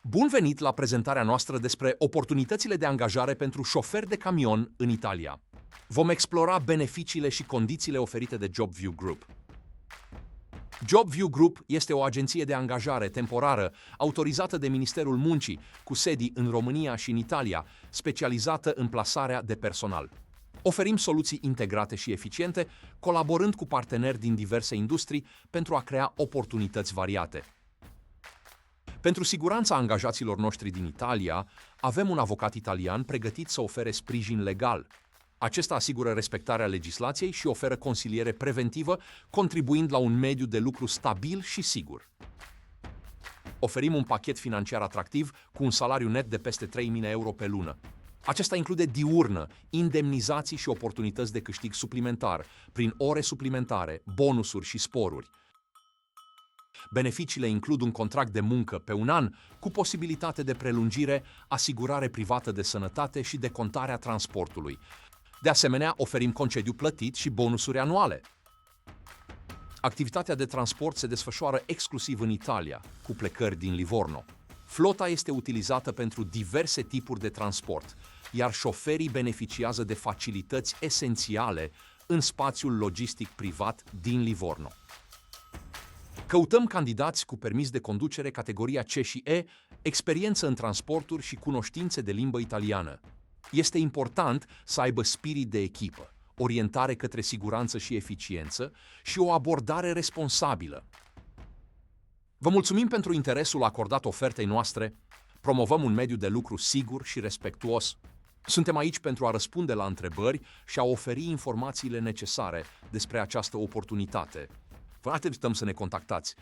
Bun venit la prezentarea noastră despre oportunitățile de angajare pentru șoferi de camion în Italia. Vom explora beneficiile și condițiile oferite de JobView Group. JobView Group este o agenție de angajare temporară autorizată de Ministerul Muncii, cu sedii în România și în Italia, specializată în plasarea de personal. Oferim soluții integrate și eficiente, colaborând cu parteneri din diverse industrii pentru a crea oportunități variate. Pentru siguranța angajaților noștri din Italia, avem un avocat italian pregătit să ofere sprijin legal. Acesta asigură respectarea legislației și oferă consiliere preventivă, contribuind la un mediu de lucru stabil și sigur. Oferim un pachet financiar atractiv cu un salariu net de peste 3.000 euro pe lună. Acesta include diurnă, indemnizații și oportunități de câștig suplimentar, prin ore suplimentare, bonusuri și sporuri. Beneficiile includ un contract de muncă pe un an, cu posibilitate de prelungire, asigurare privată de sănătate și decontarea transportului. De asemenea, oferim concediu plătit și bonusuri anuale. Activitatea de transport se desfășoară exclusiv în Italia, cu plecări din Livorno. Flota este utilizată pentru diverse tipuri de transport, iar șoferii beneficiază de facilități esențiale în spațiul logistic privat din Livorno. Căutăm candidați cu permis de conducere categoria C și E, experiență în transporturi și cunoștințe de limbă italiană. Este important să aibă spirit de echipă, orientare către siguranță și eficiență și o abordare responsabilă. Vă mulțumim pentru interesul acordat ofertei noastre. Promovăm un mediu de lucru sigur și respectuos. Suntem aici pentru a răspunde la întrebări și a oferi informațiile necesare despre această oportunitate. Vă așteptăm să ne contactați.